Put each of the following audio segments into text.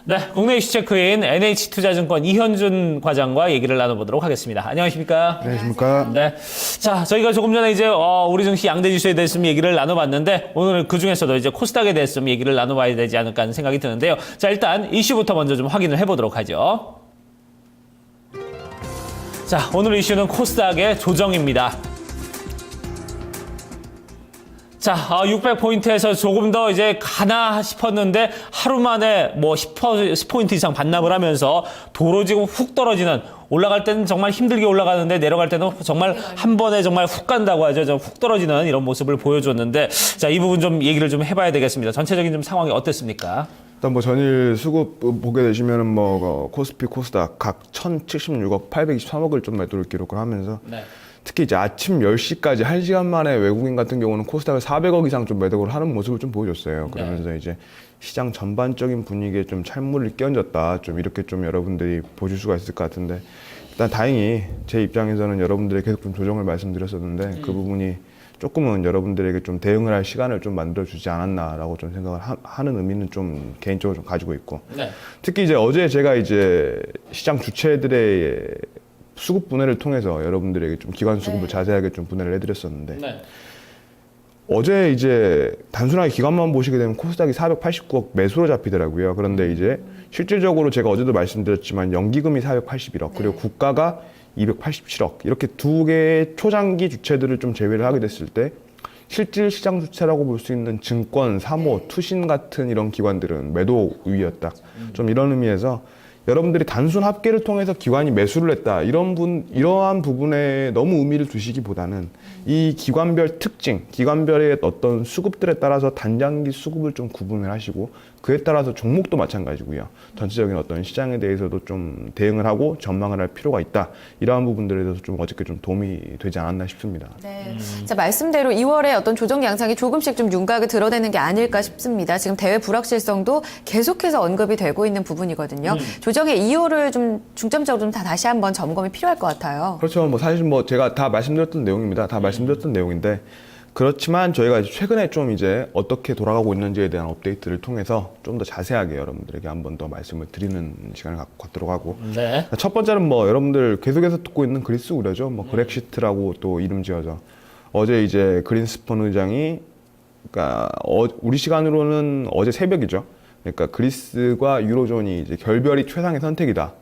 네, 국내 이슈 체크인 NH투자증권 이현준 과장과 얘기를 나눠보도록 하겠습니다. 안녕하십니까? 안녕하십니까? 네. 자, 저희가 조금 전에 이제 우리 증시 양대 지수에 대해서 좀 얘기를 나눠봤는데 오늘 그 중에서도 이제 코스닥에 대해서 좀 얘기를 나눠봐야 되지 않을까 하는 생각이 드는데요. 자, 일단 이슈부터 먼저 좀 확인을 해보도록 하죠. 자, 오늘 이슈는 코스닥의 조정입니다. 자, 600포인트에서 조금 더 이제 가나 싶었는데 하루 만에 뭐 10포인트 이상 반납을 하면서 도로 지금 훅 떨어지는, 올라갈 때는 정말 힘들게 올라가는데 내려갈 때는 정말 한 번에 정말 훅 간다고 하죠. 좀 훅 떨어지는 이런 모습을 보여줬는데, 자, 이 부분 좀 얘기를 좀 해봐야 되겠습니다. 전체적인 좀 상황이 어땠습니까? 일단 뭐 전일 수급 보게 되시면은 뭐 코스피, 코스닥 각 1,076억, 823억을 좀 매도를 기록을 하면서 네. 특히 이제 아침 10시까지 1시간 만에 외국인 같은 경우는 코스닥을 400억 이상 좀 매도를 하는 모습을 좀 보여줬어요. 그러면서 이제 시장 전반적인 분위기에 좀 찬물을 끼얹었다. 좀 이렇게 좀 여러분들이 보실 수가 있을 것 같은데, 일단 다행히 제 입장에서는 여러분들에게 계속 좀 조정을 말씀드렸었는데 그 부분이 조금은 여러분들에게 좀 대응을 할 시간을 좀 만들어주지 않았나라고 좀 생각을 하는 의미는 좀 개인적으로 좀 가지고 있고, 네. 특히 이제 어제 제가 이제 시장 주체들의 수급 분해를 통해서 여러분들에게 좀 기관 수급을 자세하게 좀 분해를 해드렸었는데, 네. 어제 이제 단순하게 기관만 보시게 되면 코스닥이 489억 매수로 잡히더라고요. 그런데 이제 실질적으로 제가 어제도 말씀드렸지만 연기금이 481억, 그리고 국가가 287억, 이렇게 두 개의 초장기 주체들을 좀 제외를 하게 됐을 때 실질 시장 주체라고 볼 수 있는 증권, 사모, 투신 같은 이런 기관들은 매도 우위였다. 좀 이런 의미에서 여러분들이 단순 합계를 통해서 기관이 매수를 했다, 이러한 부분에 너무 의미를 두시기보다는 이 기관별 특징, 기관별의 어떤 수급들에 따라서 단장기 수급을 좀 구분을 하시고, 그에 따라서 종목도 마찬가지고요. 전체적인 어떤 시장에 대해서도 좀 대응을 하고 전망을 할 필요가 있다. 이러한 부분들에 대해서 좀 어저께 좀 도움이 되지 않았나 싶습니다. 네. 자, 말씀대로 2월에 어떤 조정 양상이 조금씩 좀 윤곽을 드러내는 게 아닐까 싶습니다. 지금 대외 불확실성도 계속해서 언급이 되고 있는 부분이거든요. 조정의 이유를 좀 중점적으로 좀 다시 한번 점검이 필요할 것 같아요. 그렇죠. 뭐 사실 뭐 제가 다 말씀드렸던 내용입니다. 다 말씀드렸던 내용인데, 그렇지만 저희가 최근에 좀 이제 어떻게 돌아가고 있는지에 대한 업데이트를 통해서 좀 더 자세하게 여러분들에게 한 번 더 말씀을 드리는 시간을 갖도록 하고, 네. 첫 번째는 뭐 여러분들 계속해서 듣고 있는 그리스 우려죠. 뭐 그렉시트라고 또 이름 지어져 어제 이제 그린스폰 의장이, 그러니까 우리 시간으로는 어제 새벽이죠. 그러니까 그리스과 유로존이 이제 결별이 최상의 선택이다,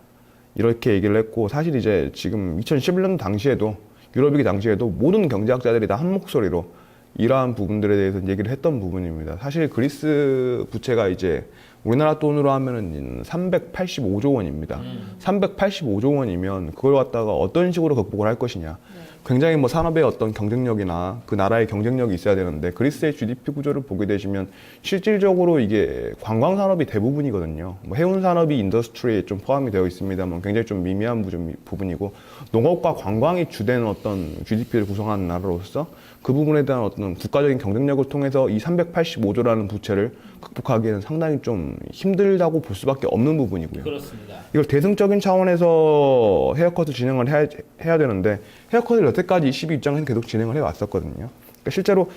이렇게 얘기를 했고, 사실 이제 지금 2011년 당시에도, 유럽위기 당시에도 모든 경제학자들이 다 한 목소리로 이러한 부분들에 대해서 얘기를 했던 부분입니다. 사실 그리스 부채가 이제 우리나라 돈으로 하면은 385조 원입니다. 385조 원이면 그걸 갖다가 어떤 식으로 극복을 할 것이냐. 굉장히 뭐 산업의 어떤 경쟁력이나 그 나라의 경쟁력이 있어야 되는데, 그리스의 GDP 구조를 보게 되시면 실질적으로 이게 관광 산업이 대부분이거든요. 뭐 해운 산업이 인더스트리에 좀 포함이 되어 있습니다만 굉장히 좀 미미한 부분이고, 농업과 관광이 주된 어떤 GDP를 구성하는 나라로서 그 부분에 대한 어떤 국가적인 경쟁력을 통해서 이 385조라는 부채를 극복하기에는 상당히 좀 힘들다고 볼 수밖에 없는 부분이고요. 그렇습니다. 이걸 대승적인 차원에서 헤어컷을 진행을 해야 되는데, 헤어컷을 여태까지 12 입장에서 계속 진행을 해왔었거든요. 그러니까 실제로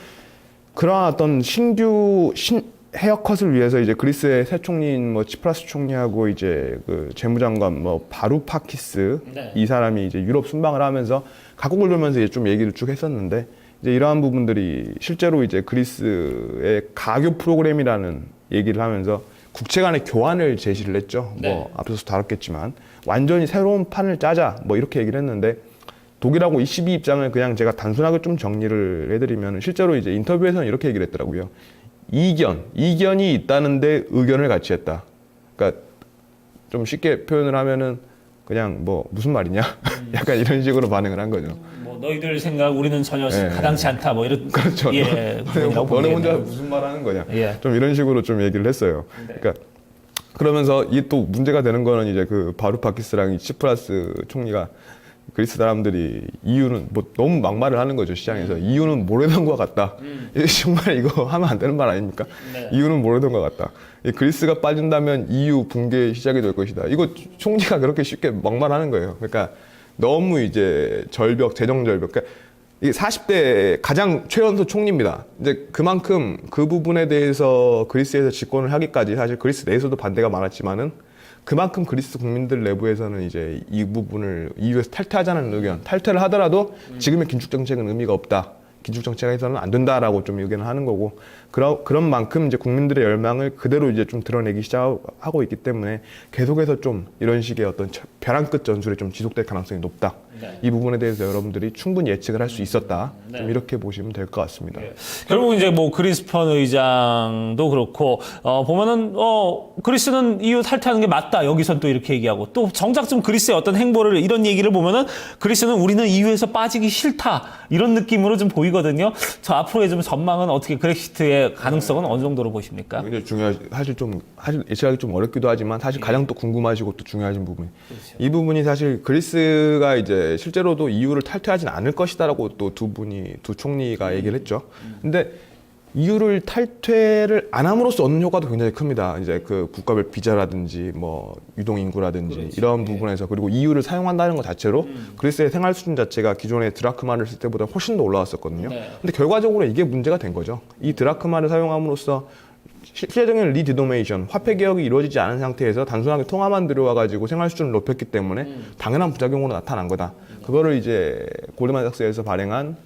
그러한 어떤 신규 헤어컷을 위해서 이제 그리스의 새 총리인 뭐 치프라스 총리하고 이제 그 재무장관 뭐 바루파키스, 이 사람이 이제 유럽 순방을 하면서 각국을 돌면서 이제 좀 얘기를 쭉 했었는데, 이제 이러한 부분들이 실제로 이제 그리스의 가교 프로그램이라는 얘기를 하면서 국채 간의 교환을 제시를 했죠. 뭐 앞에서 다뤘겠지만 완전히 새로운 판을 짜자, 뭐 이렇게 얘기를 했는데, 독일하고 12 입장을 그냥 제가 단순하게 좀 정리를 해드리면, 실제로 이제 인터뷰에서는 이렇게 얘기를 했더라고요. 이견이 있다는데 의견을 같이 했다. 그러니까 좀 쉽게 표현을 하면은 그냥 뭐 무슨 말이냐, 약간 이런 식으로 반응을 한 거죠. 뭐 너희들 생각 우리는 전혀 네. 가당치 않다, 뭐 이런. 그렇죠. 예. 너네 혼자 무슨 말 하는 거냐. 예. 좀 이런 식으로 좀 얘기를 했어요. 그러니까 그러면서 이게 또 문제가 되는 거는 이제 그 바루파키스랑 이 치프라스 총리가, 그리스 사람들이 이유는 뭐 너무 막말을 하는 거죠, 시장에서. 이유는 모래던 것 같다. 정말 이거 하면 안 되는 말 아닙니까? 네. 이유는 모래던 것 같다. 그리스가 빠진다면 EU 붕괴 시작이 될 것이다. 이거 총리가 그렇게 쉽게 막말하는 거예요. 그러니까 너무 이제 재정 절벽. 그러니까 이게 40대 가장 최연소 총리입니다. 이제 그만큼 그 부분에 대해서 그리스에서 집권을 하기까지 사실 그리스 내에서도 반대가 많았지만은 그만큼 그리스 국민들 내부에서는 이제 이 부분을 EU에서 탈퇴하자는 의견, 탈퇴를 하더라도 지금의 긴축 정책은 의미가 없다. 긴축 정책에서는 안 된다라고 좀 의견을 하는 거고 그런 만큼 이제 국민들의 열망을 그대로 이제 좀 드러내기 시작하고 있기 때문에 계속해서 좀 이런 식의 어떤 벼랑 끝 전술이 좀 지속될 가능성이 높다. 네. 이 부분에 대해서 여러분들이 충분히 예측을 할 수 있었다. 네. 좀 이렇게 보시면 될 것 같습니다. 결국 이제 뭐 그린스펀 의장도 그렇고 보면은 그리스는 EU 탈퇴하는 게 맞다. 여기선 또 이렇게 얘기하고 또 정작 좀 그리스의 어떤 행보를 이런 얘기를 보면은 그리스는 우리는 EU에서 빠지기 싫다. 이런 느낌으로 좀 보이거든요. 저 앞으로의 좀 전망은 어떻게 그렉시트의 가능성은 어느 정도로 보십니까? 굉장히 사실 예측하기 좀 어렵기도 하지만 사실 가장 또 궁금하시고 또 중요하신 부분이 이 부분이 사실 그리스가 이제 실제로도 EU를 탈퇴하진 않을 것이다라고 또 두 총리가 얘기를 했죠. 근데 EU를 탈퇴를 안 함으로써 얻는 효과도 굉장히 큽니다. 이제 그 국가별 비자라든지 뭐 유동 인구라든지 이런 부분에서 그리고 EU를 사용한다는 것 자체로 그리스의 생활 수준 자체가 기존의 드라크마를 쓸 때보다 훨씬 더 올라왔었거든요. 근데 결과적으로 이게 문제가 된 거죠. 이 드라크마를 사용함으로써 실제적인 리디노메이션, 화폐 개혁이 이루어지지 않은 상태에서 단순하게 통화만 들여와가지고 생활 수준을 높였기 때문에 당연한 부작용으로 나타난 거다. 그거를 이제 골드만삭스에서 발행한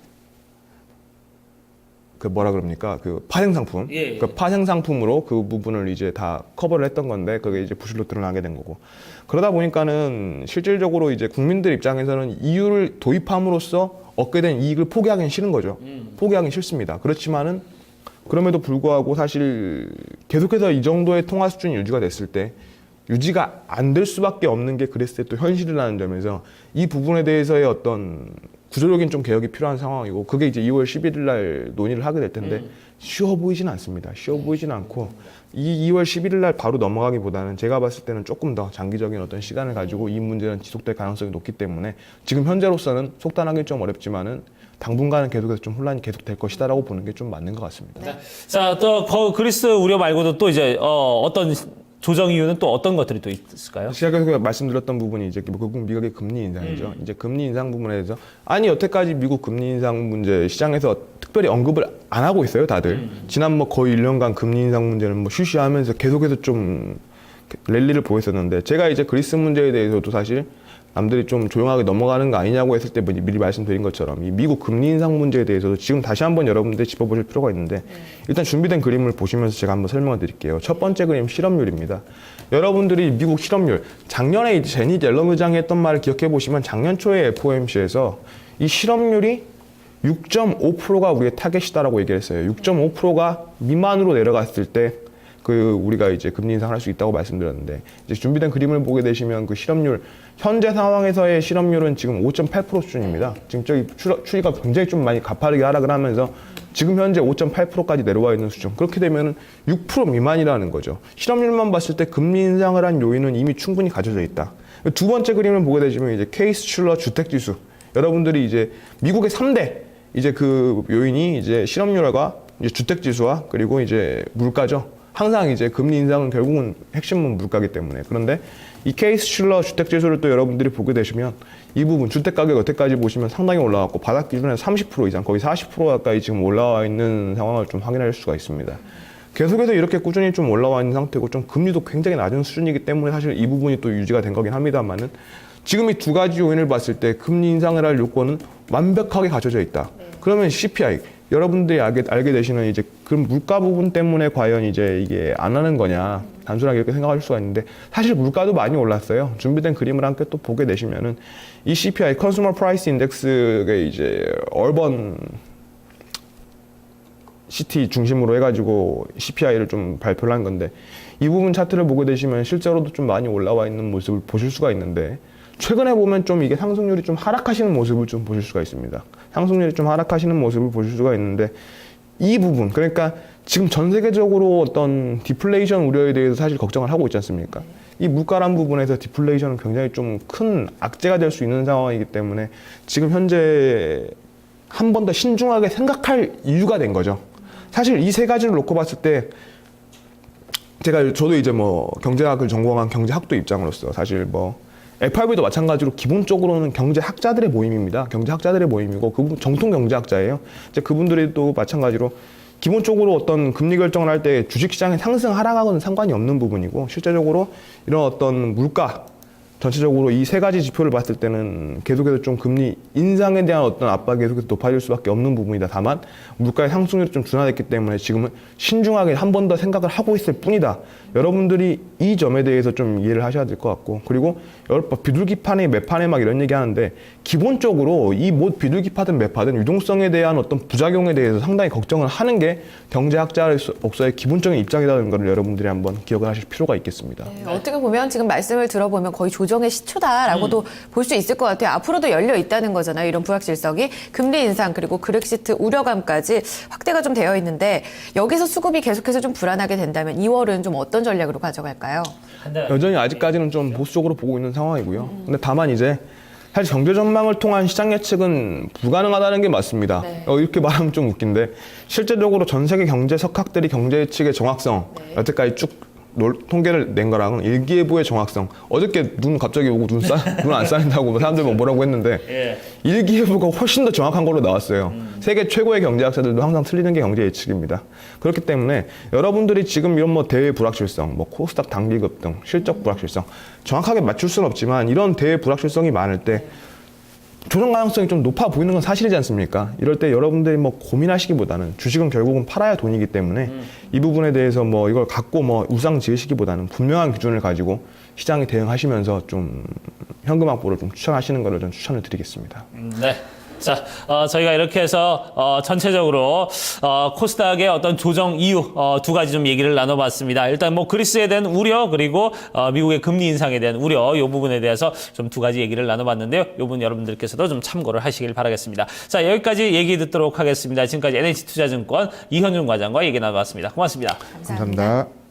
그 뭐라 그럽니까? 그 파생 상품. 예. 그 파생 상품으로 그 부분을 이제 다 커버를 했던 건데 그게 이제 부실로 드러나게 된 거고. 그러다 보니까는 실질적으로 이제 국민들 입장에서는 EU를 도입함으로써 얻게 된 이익을 포기하기는 싫은 거죠. 포기하기 싫습니다. 그렇지만은 그럼에도 불구하고 사실 계속해서 이 정도의 통화 수준이 유지가 됐을 때 유지가 안 될 수밖에 없는 게 그리스의 또 현실이라는 점에서 이 부분에 대해서의 어떤 구조적인 좀 개혁이 필요한 상황이고 그게 이제 2월 11일 날 논의를 하게 될 텐데 쉬워 보이진 않습니다. 쉬워 보이진 않고 이 2월 11일 날 바로 넘어가기보다는 제가 봤을 때는 조금 더 장기적인 어떤 시간을 가지고 이 문제는 지속될 가능성이 높기 때문에 지금 현재로서는 속단하기는 좀 어렵지만은 당분간은 계속해서 좀 혼란이 계속될 것이다라고 보는 게 좀 맞는 것 같습니다. 자, 또 그리스 우려 말고도 또 이제 어떤 조정 이유는 또 어떤 것들이 또 있을까요? 시작에서 말씀드렸던 부분이 이제 미국의 금리 인상이죠. 이제 금리 인상 부분에 대해서 아니 여태까지 미국 금리 인상 문제 시장에서 특별히 언급을 안 하고 있어요, 다들. 지난 뭐 거의 1년간 금리 인상 문제는 뭐 쉬쉬하면서 계속해서 좀 랠리를 보였었는데 제가 이제 그리스 문제에 대해서도 사실 남들이 좀 조용하게 넘어가는 거 아니냐고 했을 때 미리 말씀드린 것처럼 이 미국 금리 인상 문제에 대해서도 지금 다시 한번 여러분들이 짚어보실 필요가 있는데 일단 준비된 그림을 보시면서 제가 한번 설명을 드릴게요. 첫 번째 그림 실업률입니다. 여러분들이 미국 실업률 작년에 이제 제닛 옐런 의장이 했던 말을 기억해 보시면 작년 초에 FOMC에서 이 실업률이 6.5%가 우리의 타겟이다라고 얘기를 했어요. 6.5%가 미만으로 내려갔을 때 우리가 이제 금리 인상을 할 수 있다고 말씀드렸는데 이제 준비된 그림을 보게 되시면 그 실업률 현재 상황에서의 실업률은 지금 5.8% 수준입니다. 지금 저기 추이가 굉장히 좀 많이 가파르게 하락을 하면서 지금 현재 5.8%까지 내려와 있는 수준. 그렇게 되면 6% 미만이라는 거죠. 실업률만 봤을 때 금리 인상을 한 요인은 이미 충분히 가져져 있다. 두 번째 그림을 보게 되시면 이제 케이스-슐러 주택지수. 여러분들이 이제 미국의 3대 이제 그 요인이 이제 실업률과 이제 주택지수와 그리고 이제 물가죠. 항상 이제 금리 인상은 결국은 핵심은 물가기 때문에. 그런데 이 케이스-슐러 주택지수를 또 여러분들이 보게 되시면 이 부분 주택가격 여태까지 보시면 상당히 올라왔고 바닥 기준에서 30% 이상 거의 40% 가까이 지금 올라와 있는 상황을 좀 확인할 수가 있습니다. 계속해서 이렇게 꾸준히 좀 올라와 있는 상태고 좀 금리도 굉장히 낮은 수준이기 때문에 사실 이 부분이 또 유지가 된 거긴 합니다만은 지금 이 두 가지 요인을 봤을 때 금리 인상을 할 요건은 완벽하게 갖춰져 있다. 그러면 CPI 여러분들이 알게 되시는 이제 그 물가 부분 때문에 과연 이제 이게 안 하는 거냐 단순하게 이렇게 생각할 수가 있는데 사실 물가도 많이 올랐어요. 준비된 그림을 함께 또 보게 되시면은 이 CPI Consumer Price Index가 이제 얼번 시티 중심으로 해가지고 CPI를 좀 발표를 한 건데 이 부분 차트를 보게 되시면 실제로도 좀 많이 올라와 있는 모습을 보실 수가 있는데 최근에 보면 좀 이게 상승률이 좀 하락하시는 모습을 좀 보실 수가 있습니다. 상승률이 좀 하락하시는 모습을 보실 수가 있는데 이 부분 그러니까 지금 전 세계적으로 어떤 디플레이션 우려에 대해서 사실 걱정을 하고 있지 않습니까? 이 물가란 부분에서 디플레이션은 굉장히 좀 큰 악재가 될 수 있는 상황이기 때문에 지금 현재 한 번 더 신중하게 생각할 이유가 된 거죠. 사실 이 세 가지를 놓고 봤을 때 저도 이제 뭐 경제학을 전공한 경제학도 입장으로서 사실 뭐 FRB도 마찬가지로 기본적으로는 경제학자들의 모임입니다. 경제학자들의 모임이고 그분 정통 경제학자예요. 이제 그분들이 또 마찬가지로 기본적으로 어떤 금리 결정을 할 때 주식시장의 상승 하락하고는 상관이 없는 부분이고 실제적으로 이런 어떤 물가 전체적으로 이 세 가지 지표를 봤을 때는 계속해서 좀 금리 인상에 대한 어떤 압박이 계속해서 높아질 수밖에 없는 부분이다. 다만 물가의 상승률이 좀 둔화됐기 때문에 지금은 신중하게 한 번 더 생각을 하고 있을 뿐이다. 여러분들이 이 점에 대해서 좀 이해를 하셔야 될 것 같고 그리고 비둘기판에 매판에 막 이런 얘기 하는데 기본적으로 이 뭐 비둘기파든 매파든 유동성에 대한 어떤 부작용에 대해서 상당히 걱정을 하는 게 경제학자로서의 기본적인 입장이라는 걸 여러분들이 한번 기억을 하실 필요가 있겠습니다. 네, 어떻게 보면 지금 말씀을 들어보면 거의 조정의 시초다라고도 볼 수 있을 것 같아요. 앞으로도 열려 있다는 거잖아요. 이런 불확실성이 금리 인상 그리고 그렉시트 우려감까지 확대가 좀 되어 있는데 여기서 수급이 계속해서 좀 불안하게 된다면 2월은 좀 어떤 전략으로 가져갈까요? 여전히 아직까지는 좀 보수적으로 보고 있는 상황이고요. 근데 다만 이제 사실 경제 전망을 통한 시장 예측은 불가능하다는 게 맞습니다. 네. 이렇게 말하면 좀 웃긴데 실제적으로 전 세계 경제 석학들이 경제 예측의 정확성 여태까지 쭉 통계를 낸 거랑은 일기예보의 정확성. 어저께 눈 갑자기 오고 눈 안 쌓인다고 사람들 뭐라고 했는데 일기예보가 훨씬 더 정확한 걸로 나왔어요. 세계 최고의 경제학자들도 항상 틀리는 게 경제 예측입니다. 그렇기 때문에 여러분들이 지금 이런 뭐 대외 불확실성, 뭐 코스닥 단기급 등 실적 불확실성 정확하게 맞출 수는 없지만 이런 대외 불확실성이 많을 때 조정 가능성이 좀 높아 보이는 건 사실이지 않습니까? 이럴 때 여러분들이 뭐 고민하시기보다는 주식은 결국은 팔아야 돈이기 때문에 이 부분에 대해서 뭐 이걸 갖고 뭐 우상 지으시기보다는 분명한 기준을 가지고 시장에 대응하시면서 좀 현금 확보를 좀 추천하시는 것을 좀 추천을 드리겠습니다. 네. 자, 저희가 이렇게 해서 전체적으로 코스닥의 어떤 조정 이유 두 가지 좀 얘기를 나눠봤습니다. 일단 뭐 그리스에 대한 우려 그리고 미국의 금리 인상에 대한 우려 이 부분에 대해서 좀 두 가지 얘기를 나눠봤는데요. 이 부분 여러분들께서도 좀 참고를 하시길 바라겠습니다. 자, 여기까지 얘기 듣도록 하겠습니다. 지금까지 NH투자증권 이현준 과장과 얘기 나눠봤습니다. 고맙습니다. 감사합니다.